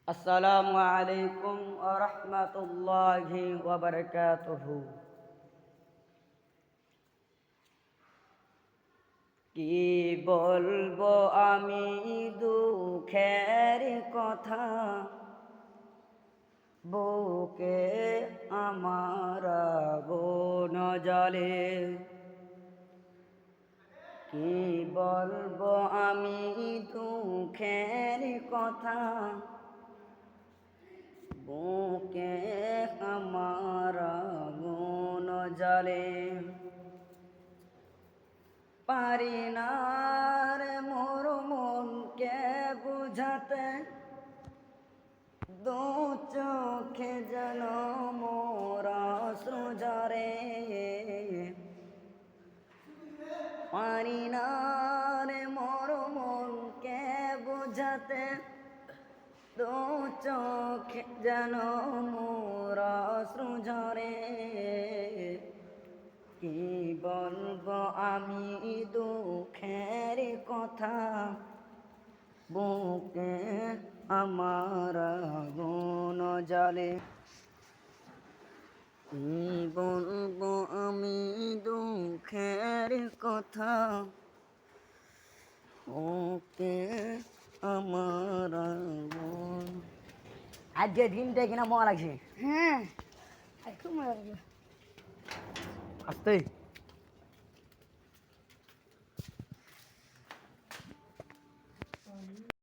আসসালামু আলাইকুম ওয়া রাহমাতুল্লাহি ওয়া বারাকাতুহু। কি বলবো আমি দুঃখের কথা, বুকে আমার আগুন জ্বলে। কি বলবো আমি দুঃখের কথা, বুকে আমার আগুন জ্বলে। পারি না রে মোর মনকে বুঝাতে, দু চোখে যেন মোর অশ্রু ঝরে। পারি না রে মোর মনকে বুঝাতে, দু চোখে যেন মোর অশ্রু ঝরে। কি বলবো আমি দুঃখের কথা, বুকে আমার আগুন জ্বলে। কি বলবো আমি দুঃখের কথা, বুকে আমার আগুন। আজকে দিনটা কিনা মজা লাগছে। হ্যাঁ, খুব মজা লাগলো। আসতে